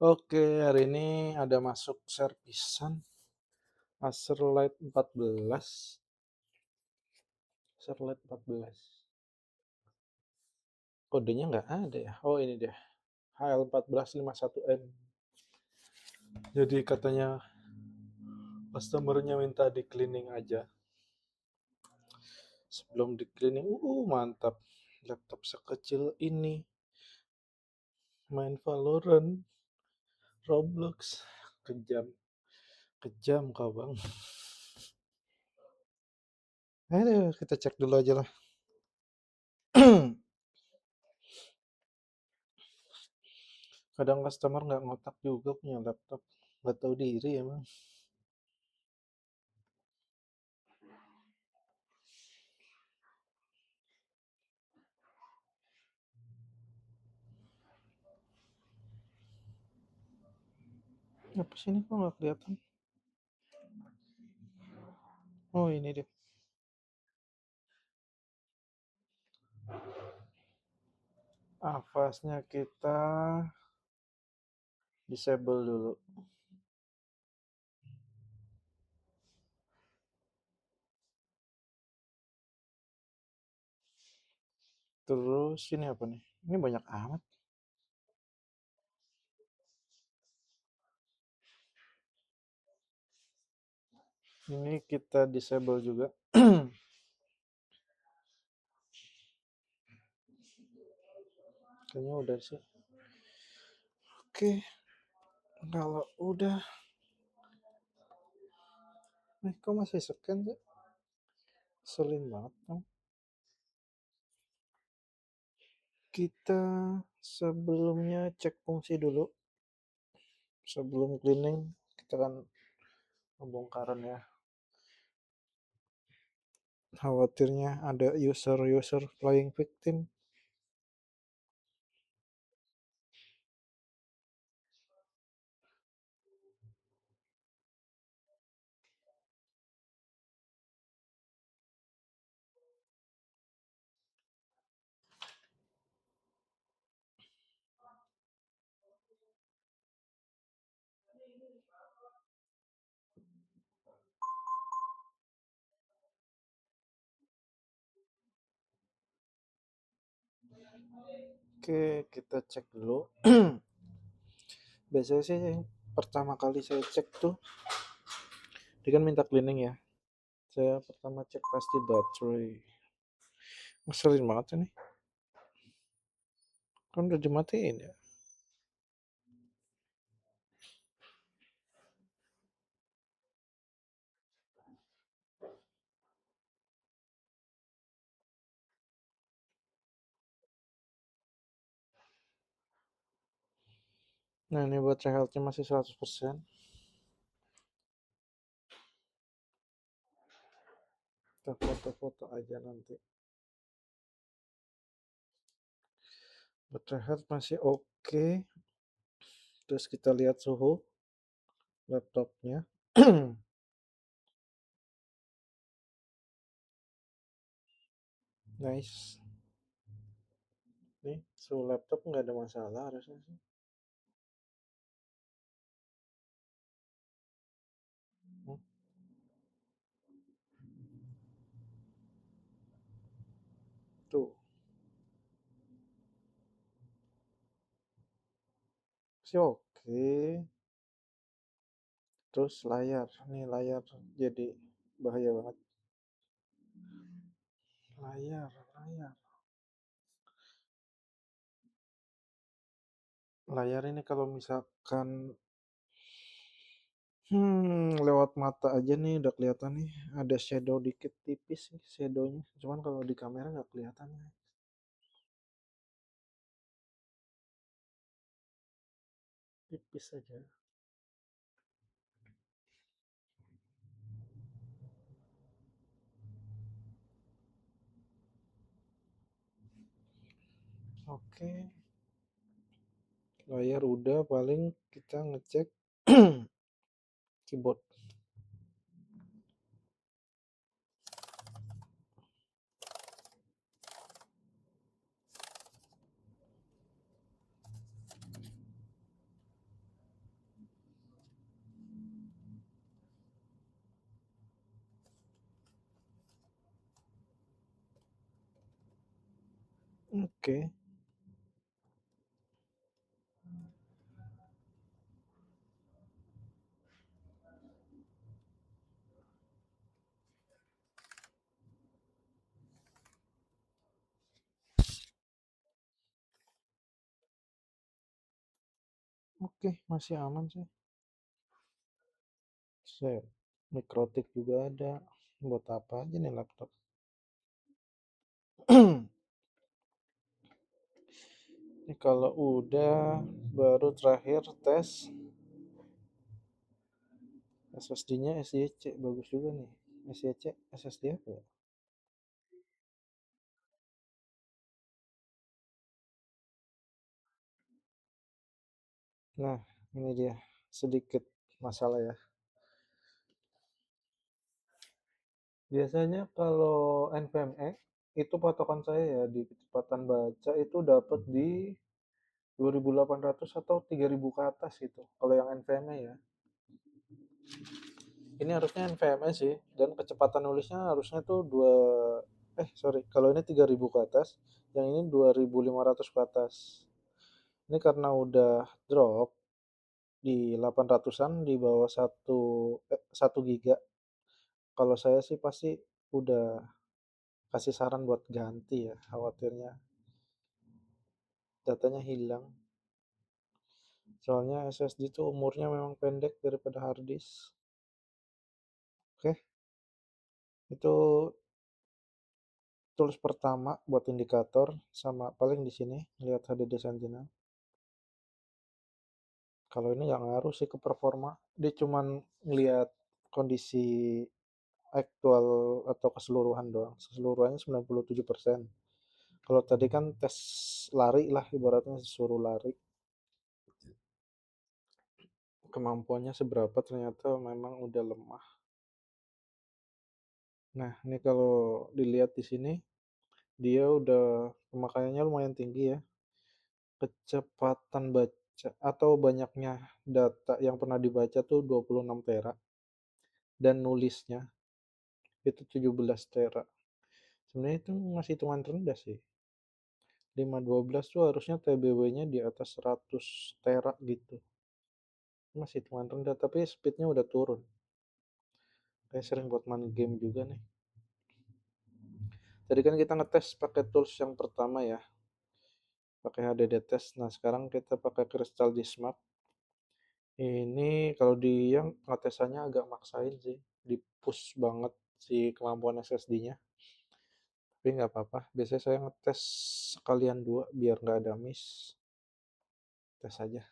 Oke, hari ini ada masuk servisan Acer Light 14. Acer Light 14. Kodenya nggak ada ya. Oh, ini dia. HL1451M. Jadi katanya customernya minta di cleaning aja. Sebelum di cleaning, mantap. Laptop sekecil ini main Valorant, Roblox. Kejam. Kejam kau, Bang. Ayo kita cek dulu aja lah. Kadang customer nggak ngotak juga punya laptop. Nggak tahu diri emang. Apa sih ini kok nggak kelihatan? Oh, ini deh. Avasnya kita disable dulu. Terus ini apa nih? Ini banyak amat. Ini kita disable juga. Kayaknya udah sih. Oke, kalau udah. Kok masih scan sih? Selin banget dong. Kita sebelumnya cek fungsi dulu. Sebelum cleaning, kita kan pembongkaran ya. Khawatirnya ada user playing victim. Oke, kita cek dulu. Biasanya sih pertama kali saya cek tuh, dia kan minta cleaning ya. Saya pertama cek pasti baterai. Ngeselin banget ini. Kan udah dimatiin ya. Nah, ini baterai health-nya masih 100%. Kita foto-foto aja nanti. Baterai health masih oke. Terus kita lihat suhu laptopnya. Nice. Nih, suhu laptop nggak ada masalah harusnya sih. Hmm, Tuh, sih oke. Terus layar, nih layar jadi bahaya banget. Layar. Layar ini kalau misalkan lewat mata aja nih udah kelihatan nih ada shadow dikit tipis nih shadownya. Cuman kalau di kamera nggak kelihatan nih. Tipis aja. Oke, layar udah, paling kita ngecek keyboard. Oke. Oke, masih aman sih. Set. Mikrotik juga ada. Buat apa aja nih laptop? Ini kalau udah baru terakhir tes SSD-nya SYC bagus juga nih. SYC SSD apa ya? Nah, ini dia sedikit masalah ya. Biasanya kalau NVMe itu patokan saya ya di kecepatan baca itu dapat di 2800 atau 3000 ke atas gitu. Kalau yang NVMe ya. Ini harusnya NVMe sih dan kecepatan nulisnya harusnya tuh sorry, kalau ini 3000 ke atas, yang ini 2500 ke atas. Ini karena udah drop di 800-an di bawah 1 giga. Kalau saya sih pasti udah kasih saran buat ganti ya, khawatirnya datanya hilang. Soalnya SSD tuh umurnya memang pendek daripada hard disk. Oke, itu tools pertama buat indikator sama paling di sini lihat HDD Sentinel. Kalau ini nggak ngaruh sih ke performa, dia cuman ngelihat kondisi aktual atau keseluruhan doang. Keseluruhannya 97%. Kalau tadi kan tes lari lah ibaratnya suruh lari. Kemampuannya seberapa ternyata memang udah lemah. Nah, ini kalau dilihat di sini dia udah pemakaiannya lumayan tinggi ya. Kecepatan baca atau banyaknya data yang pernah dibaca tuh 26 tera dan nulisnya itu 17 tera. Sebenarnya itu masih hitungan rendah sih. 512 tuh harusnya TBW-nya di atas 100 tera gitu. Masih hitungan rendah tapi speednya udah turun. Kayak sering buat main game juga nih. Tadi kan kita ngetes pakai tools yang pertama ya, pakai HDD test. Nah sekarang kita pakai Crystal Disk. Ini kalau di yang ngetesannya agak maksain sih, di push banget si kemampuan SSD-nya. Tapi nggak apa-apa, biasanya saya ngetes sekalian dua biar nggak ada miss. Tes aja.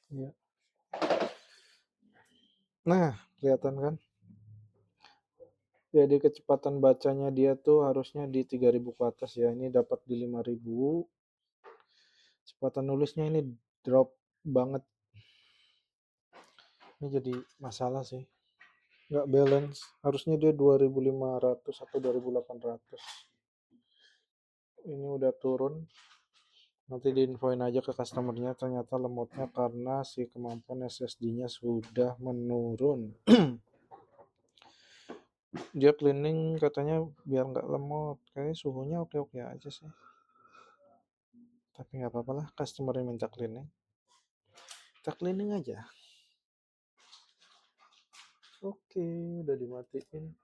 Ya. Nah, kelihatan kan? Jadi kecepatan bacanya dia tuh harusnya di 3000 ke atas ya. Ini dapat di 5000. Kecepatan nulisnya ini drop banget. Ini jadi masalah sih. Nggak balance. Harusnya dia 2500 atau 2800. Ini udah turun. Nanti diinfoin aja ke customernya ternyata lemotnya karena si kemampuan SSD-nya sudah menurun. Dia cleaning katanya biar nggak lemot. Kayaknya suhunya oke-oke aja sih. Tapi nggak apa-apa lah, customer yang minta cleaning. Kita cleaning aja. Oke, udah dimatiin.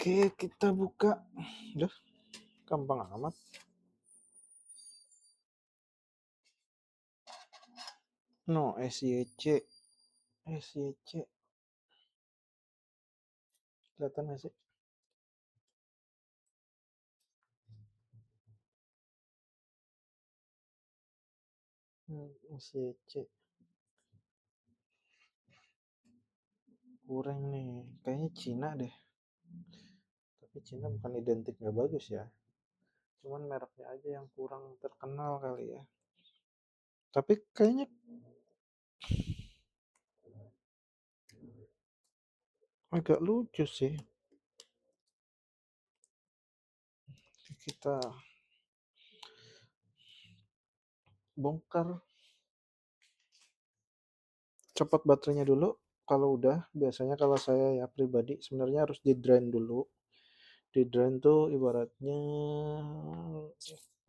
Oke, kita buka. Udah, gampang amat. No, SYC. SYC. Kelihatan nggak sih? SYC. kurang nih, kayaknya Cina deh. Tapi Cina bukan identik nggak bagus ya, cuman mereknya aja yang kurang terkenal kali ya. Tapi kayaknya agak lucu sih, kita bongkar, copot baterainya dulu. Kalau udah, biasanya kalau saya ya pribadi sebenarnya harus di drain dulu. Di drain tuh ibaratnya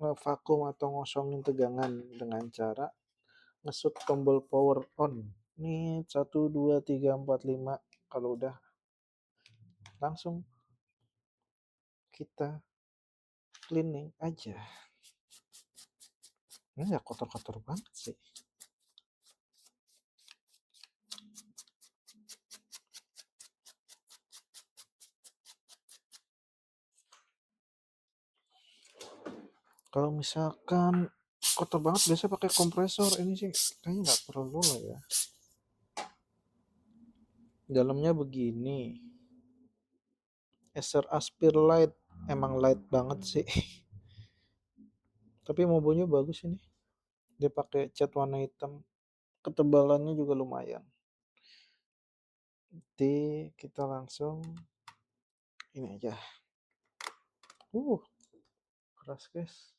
vakum atau ngosongin tegangan dengan cara ngesut tombol power on. Nih 1 2 3 4 5. Kalau udah, langsung kita cleaning aja. Ini nggak kotor-kotor banget sih. Kalau misalkan kotor banget biasa pakai kompresor, ini sih kayaknya nggak perlu lah ya. Dalamnya begini, Acer Aspir Light, emang light banget sih. Tapi mobilnya bagus ini, dia pakai cat warna hitam, ketebalannya juga lumayan. Jadi kita langsung ini aja. uh Keras guys.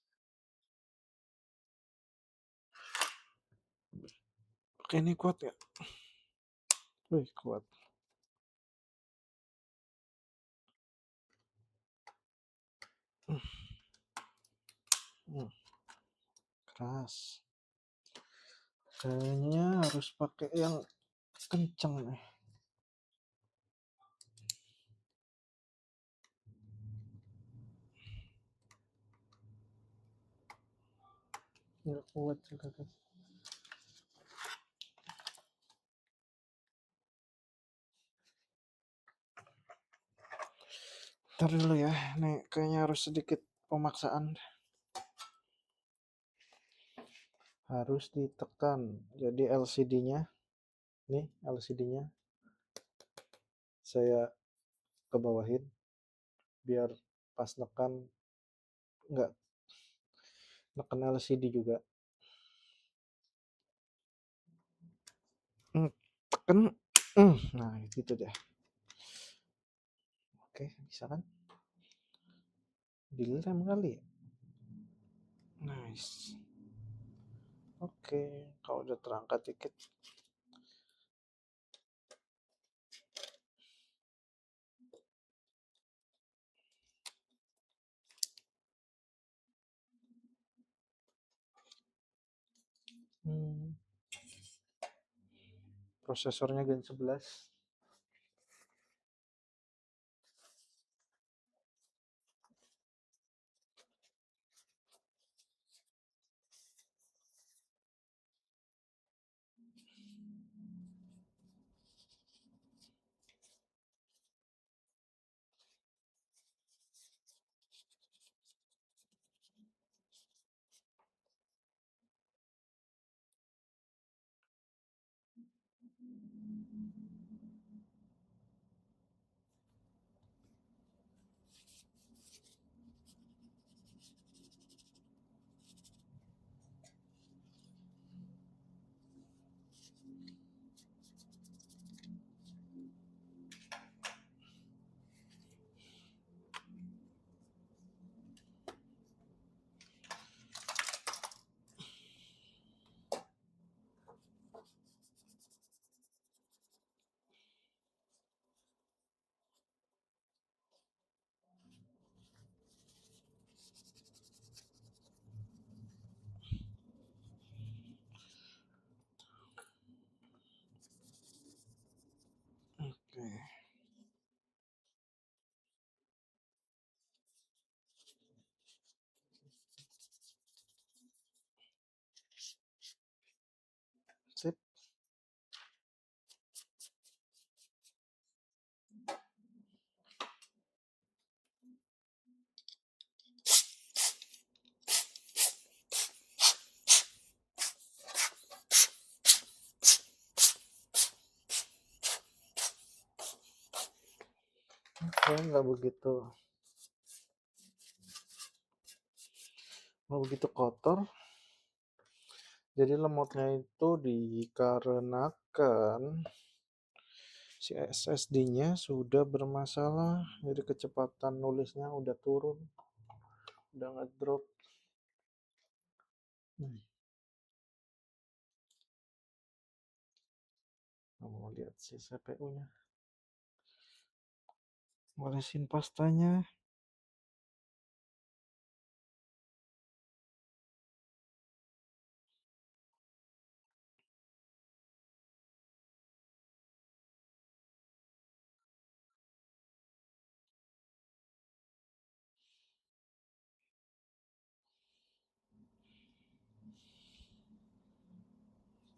Oke, ini kuat ya. Wih, kuat. Hmm, keras. Kayaknya harus pakai yang kenceng nih. Nggak kuat juga kan. Ntar dulu ya, nih kayaknya harus sedikit pemaksaan. Harus ditekan. Jadi LCD-nya, nih LCD-nya saya ke bawahin biar pas nekan nggak neken LCD juga. Tekan. Nah, gitu deh. Oke, bisa kan? Dilem kali ya. Nice. Oke, kalau udah terangkat dikit. Prosesornya Gen 11. saya nggak begitu kotor. Jadi lemotnya itu dikarenakan si SSD-nya sudah bermasalah, jadi kecepatan nulisnya udah turun, udah ngedrop. Mau lihat si CPU-nya, olesin pastanya.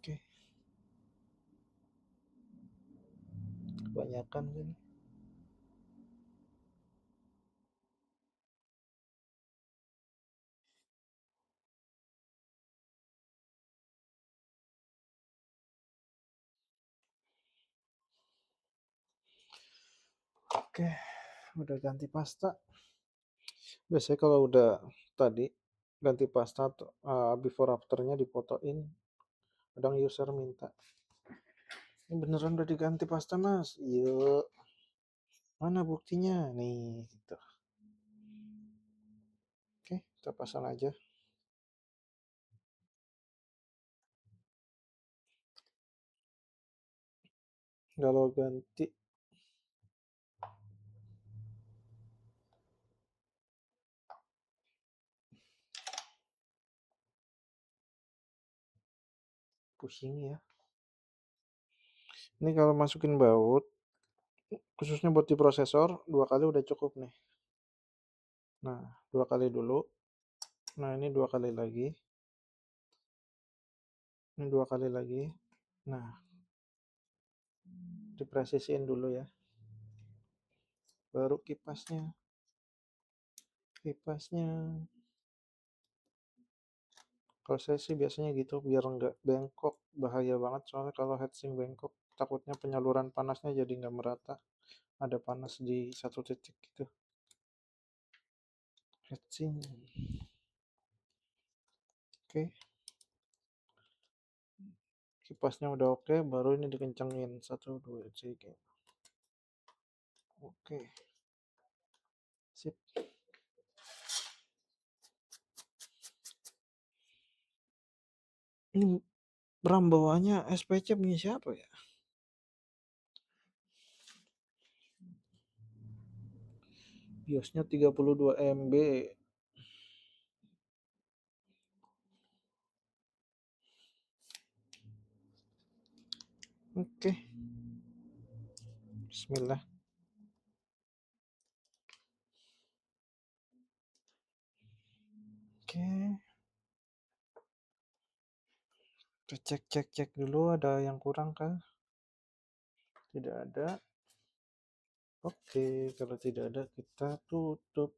Oke, kebanyakan kan. Oke, udah ganti pasta. Biasanya kalau udah tadi ganti pasta before afternya difotoin, kadang user minta, ini beneran udah diganti pasta mas? Iya. Mana buktinya? Nih, gitu. Oke, kita pasang aja. Kalau ganti pusing ya. Ini kalau masukin baut, khususnya buat di prosesor, 2 kali udah cukup nih. Nah, 2 kali dulu. Nah, ini 2 kali lagi. Ini 2 kali lagi. Nah, dipresisiin dulu ya. Baru kipasnya. Kipasnya. Kalau saya sih biasanya gitu, biar nggak bengkok. Bahaya banget soalnya kalau heatsink bengkok. Takutnya penyaluran panasnya jadi nggak merata. Ada panas di satu titik gitu. Heatsink. Oke. Kipasnya udah oke, baru ini dikencengin. 1, 2, 3. Oke. Sip. Ini RAM bawaannya SPC punya siapa ya? BIOSnya 32 MB. Oke. Bismillah. Oke. Kita cek dulu ada yang kurang kah? Tidak ada. Oke, kalau tidak ada kita tutup.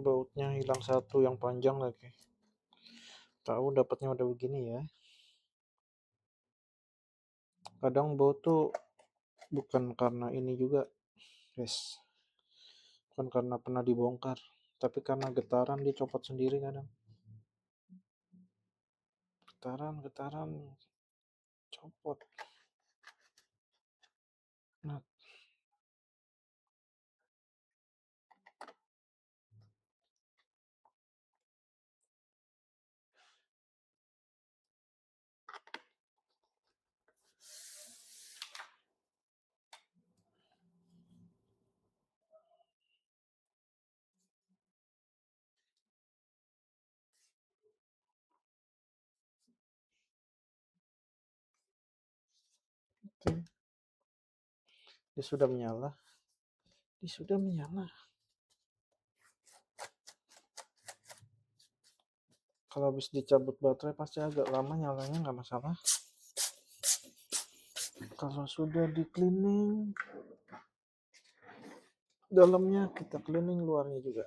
Bautnya hilang satu yang panjang lagi. Tahu dapatnya udah begini ya. Kadang baut tuh bukan karena ini juga, guys. Bukan karena pernah dibongkar, tapi karena getaran dia copot sendiri kadang. Getaran copot. Nah, oke. Dia sudah menyala. Kalau habis dicabut baterai pasti agak lama nyalanya, nggak masalah. Kalau sudah di cleaning, dalamnya kita cleaning, luarnya juga.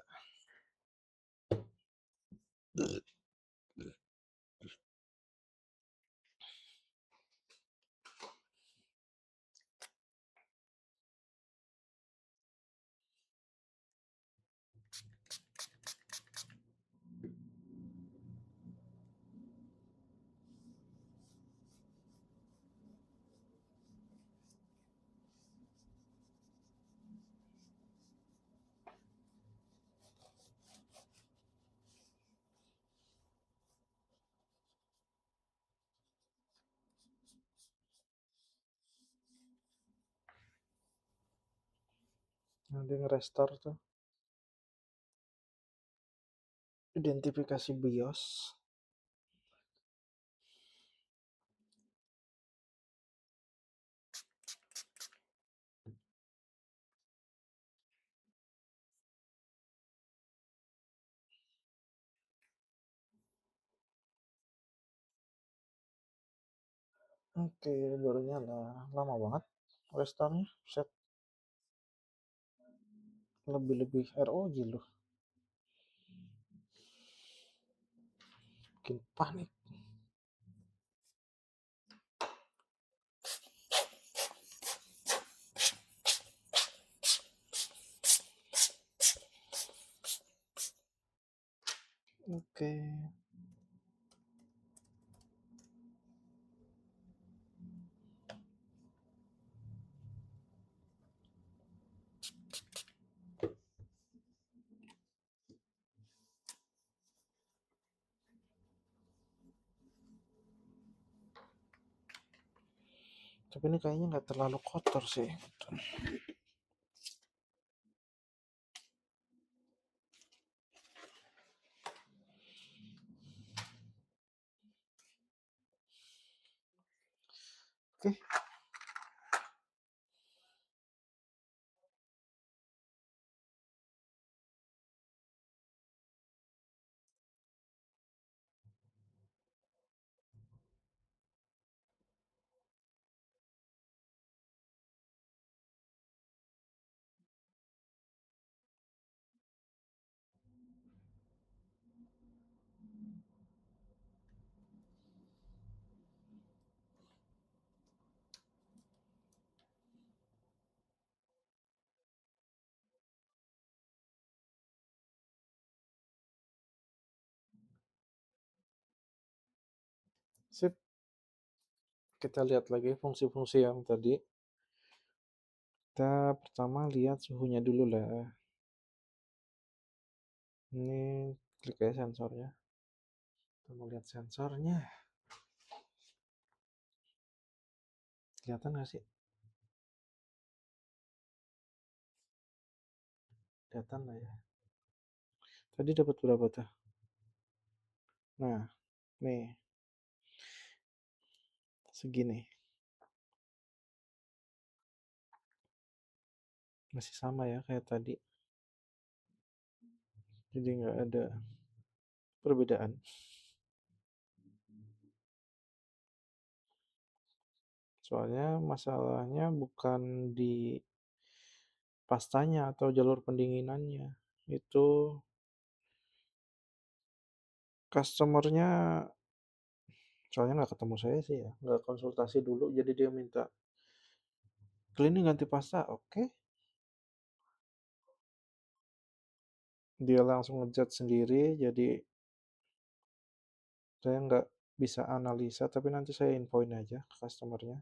Nanti nge-restore tuh identifikasi BIOS. Oke, baru nyala. Lama banget restore-nya. Set lebih-lebih ROG loh. Bikin panik. Oke. Tapi ini kayaknya nggak terlalu kotor sih. Oke. Sip. Kita lihat lagi fungsi-fungsi yang tadi. Kita pertama lihat suhunya dulu lah. Ini klik aja sensornya. Kita mau lihat sensornya. Kelihatan nggak sih? Kelihatan lah ya. Tadi dapat berapa tuh? Nah, nih. Segini. Masih sama ya kayak tadi. Jadi nggak ada perbedaan. Soalnya masalahnya bukan di pastanya atau jalur pendinginannya. Itu customernya, soalnya nggak ketemu saya sih ya, nggak konsultasi dulu, jadi dia minta cleaning ganti pasta. Oke, dia langsung ngejat sendiri, jadi saya nggak bisa analisa, tapi nanti saya infoin aja ke customernya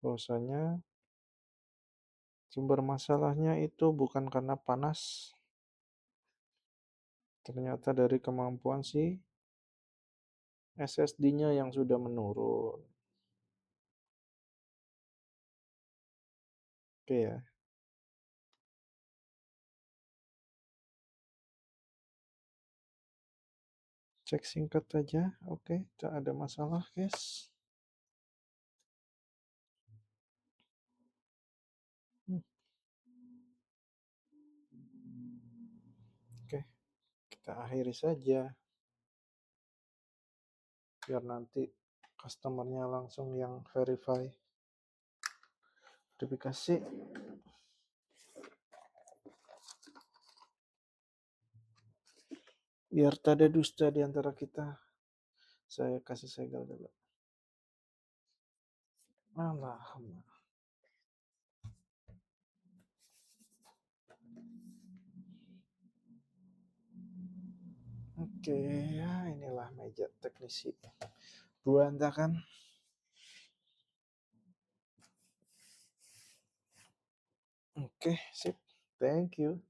bahwasanya sumber masalahnya itu bukan karena panas, ternyata dari kemampuan si SSD-nya yang sudah menurun. Oke ya, cek singkat aja. Oke, tak ada masalah guys. Hmm, Oke, kita akhiri saja biar nanti customernya langsung yang verify. Sertifikasi biar tak ada dusta di antara kita. Saya kasih segel dulu. Alah. Oke, ya inilah meja teknisi berantakan. Oke, sip. Thank you.